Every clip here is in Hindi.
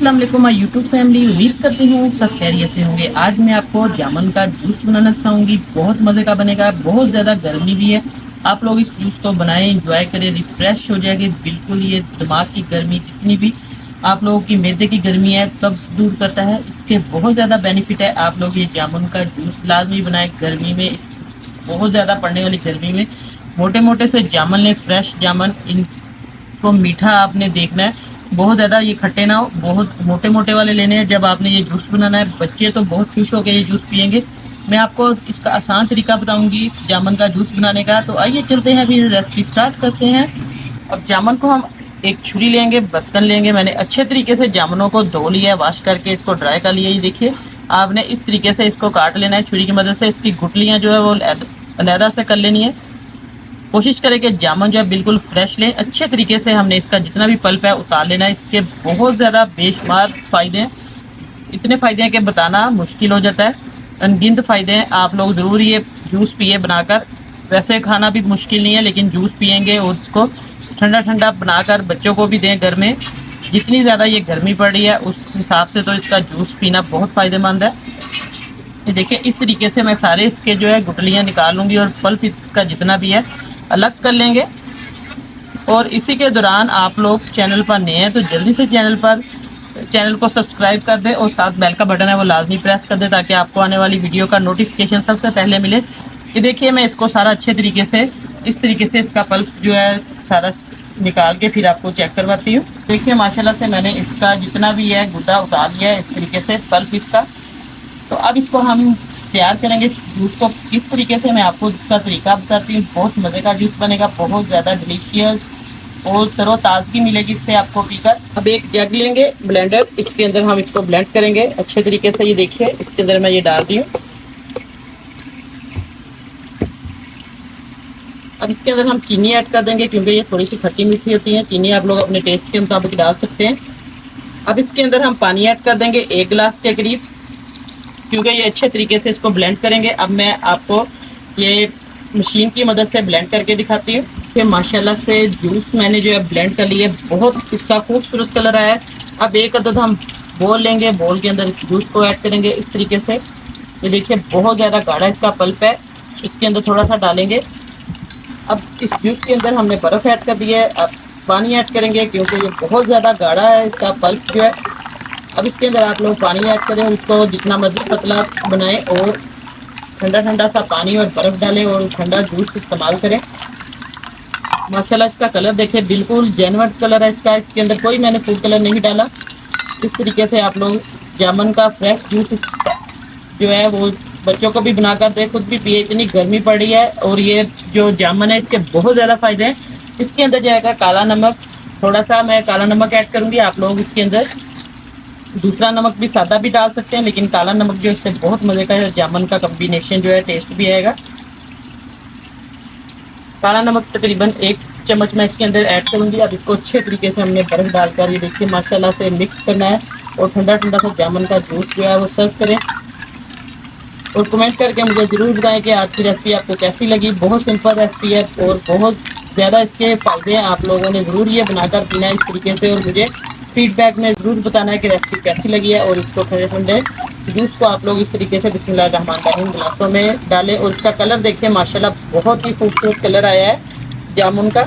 अस्सलाम वालेकुम माय यूट्यूब फैमिली। उम्मीद करती हूँ सब खैरियत से होंगे। आज मैं आपको जामुन का जूस बनाना सिखाऊंगी। बहुत मज़े का बनेगा। बहुत ज़्यादा गर्मी भी है। आप लोग इस जूस को बनाएं, एंजॉय करें, रिफ्रेश हो जाएंगे बिल्कुल। ये दिमाग की गर्मी जितनी भी आप लोगों की मैदे की गर्मी है कब्ज दूर करता है। इसके बहुत ज़्यादा बेनिफिट है। आप लोग ये जामुन का जूस लाजमी बनाएं गर्मी में। इस बहुत ज़्यादा पड़ने वाली गर्मी में मोटे मोटे से जामुन लें, फ्रेश जामुन। इनको मीठा आपने देखना है, बहुत ज़्यादा ये खट्टे ना हो। बहुत मोटे मोटे वाले लेने हैं जब आपने ये जूस बनाना है। बच्चे तो बहुत खुश होकर ये जूस पियेंगे। मैं आपको इसका आसान तरीका बताऊंगी जामुन का जूस बनाने का। तो आइए चलते हैं, फिर रेसिपी स्टार्ट करते हैं। अब जामुन को हम एक छुरी लेंगे, बर्तन लेंगे। मैंने अच्छे तरीके से जामुनों को धो लिया है, वॉश करके इसको ड्राई कर लिया। ये देखिए, आपने इस तरीके से इसको काट लेना है छुरी की मदद से। इसकी गुठलियाँ जो है वो अलहदा से कर लेनी है। कोशिश करें कि जामुन जो है बिल्कुल फ्रेश लें। अच्छे तरीके से हमने इसका जितना भी पल्प है उतार लेना है। इसके बहुत ज़्यादा बेशुमार फ़ायदे हैं। इतने फ़ायदे हैं कि बताना मुश्किल हो जाता है। अनगिनत फ़ायदे हैं। आप लोग ज़रूर ये जूस पिए बनाकर। वैसे खाना भी मुश्किल नहीं है, लेकिन जूस पियेंगे और उसको ठंडा ठंडा बनाकर बच्चों को भी दें घर में। जितनी ज़्यादा ये गर्मी पड़ रही है उस हिसाब से तो इसका जूस पीना बहुत फ़ायदेमंद है। ये देखिए, इस तरीके से मैं सारे इसके जो है गुठलियाँ निकाल लूँगी और पल्प इसका जितना भी है अलग कर लेंगे। और इसी के दौरान आप लोग चैनल पर नए हैं तो जल्दी से चैनल को सब्सक्राइब कर दें और साथ बेल का बटन है वो लाजमी प्रेस कर दें, ताकि आपको आने वाली वीडियो का नोटिफिकेशन सबसे पहले मिले। ये देखिए, मैं इसको सारा अच्छे तरीके से इस तरीके से इसका पल्प जो है सारा निकाल के फिर आपको चेक करवाती हूँ। देखिए, माशाल्लाह से मैंने इसका जितना भी है गुदा उतार लिया है इस तरीके से पल्प इसका। तो अब इसको हम तैयार करेंगे जूस को किस तरीके से, मैं आपको इसका तरीका बताती हूँ। बहुत मज़े का जूस बनेगा, बहुत ज़्यादा डिलीशियस और तरोताज़गी मिलेगी इससे आपको पीकर। अब एक जग लेंगे ब्लेंडर, इसके अंदर हम इसको ब्लेंड करेंगे अच्छे तरीके से। ये देखिए, इसके अंदर मैं ये डाल दी हूँ। अब इसके अंदर हम चीनी ऐड कर देंगे, क्योंकि ये थोड़ी सी खट्टी मीठी होती है। चीनी आप लोग अपने टेस्ट के मुताबिक डाल सकते हैं। अब इसके अंदर हम पानी ऐड कर देंगे 1 गिलास के करीब, क्योंकि ये अच्छे तरीके से इसको ब्लेंड करेंगे। अब मैं आपको ये मशीन की मदद से ब्लेंड करके दिखाती हूँ कि माशाल्लाह से जूस मैंने जो है ब्लेंड कर लिया है। बहुत इसका खूबसूरत कलर आया है। अब एक अदद हम बोल लेंगे, बोल के अंदर इस जूस को ऐड करेंगे इस तरीके से। ये देखिए, बहुत ज़्यादा गाढ़ा इसका पल्प है। इसके अंदर थोड़ा सा डालेंगे। अब इस जूस के अंदर हमने बर्फ़ ऐड कर दी है। अब पानी ऐड करेंगे, क्योंकि ये बहुत ज़्यादा गाढ़ा है इसका पल्प जो है। अब इसके अंदर आप लोग पानी ऐड करें, उसको जितना मर्जी पतला बनाएं और ठंडा ठंडा सा पानी और बर्फ़ डालें और ठंडा जूस इस्तेमाल करें। माशाल्लाह इसका कलर देखिए, बिल्कुल जेन्युइन कलर है इसका। इसके अंदर कोई मैंने फूड कलर नहीं डाला। इस तरीके से आप लोग जामुन का फ्रेश जूस जो है वो बच्चों को भी बनाकर दें, खुद भी पिए। इतनी गर्मी पड़ रही है और ये जो जामुन है इसके बहुत ज़्यादा फ़ायदे हैं। इसके अंदर जाएगा काला नमक, थोड़ा सा मैं काला नमक ऐड करूँगी। आप लोग इसके अंदर दूसरा नमक भी सादा भी डाल सकते हैं, लेकिन काला नमक जो इससे बहुत मज़े का है, जामुन का कम्बिनेशन जो है टेस्ट भी आएगा। काला नमक तकरीबन 1 चम्मच मैं इसके अंदर ऐड करूँगी। अब इसको अच्छे तरीके से हमने बर्फ़ डालकर ये देखिए माशाल्लाह से मिक्स करना है और ठंडा ठंडा सा जामुन का जूस जो है वो सर्व करें। और कमेंट करके मुझे ज़रूर बताएं कि आज की रेसिपी आपको कैसी लगी। बहुत सिंपल रेसिपी है और बहुत ज़्यादा इसके फ़ायदे हैं। आप लोगों ने ज़रूर ये बनाकर पीना है इस तरीके से, और मुझे फीडबैक में ज़रूर बताना है कि रेसिपी कैसी लगी है। और इसको ठंडे ठंडे जूस को आप लोग इस तरीके से बिस्मिल्लाहिर्रहमानिर्रहीम गिलासों में डालें। और इसका कलर देखिए, माशाल्लाह बहुत ही खूबसूरत कलर आया है जामुन का।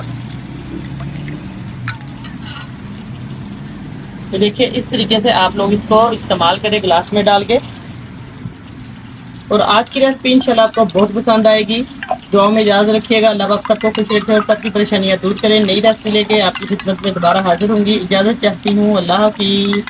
तो देखिए, इस तरीके से आप लोग इसको इस्तेमाल करें गिलास में डाल के। और आज की रेसिपी इंशाल्लाह आपको बहुत पसंद आएगी। दुआ में इजाज़त रखिएगा। अल्लाह पाक सबको खुश रखे और सबकी परेशानियाँ दूर करें। नई रेसिपी लेके आपकी खिदमत में दोबारा हाजिर होंगी। इजाज़त चाहती हूँ। अल्लाह हाफिज़।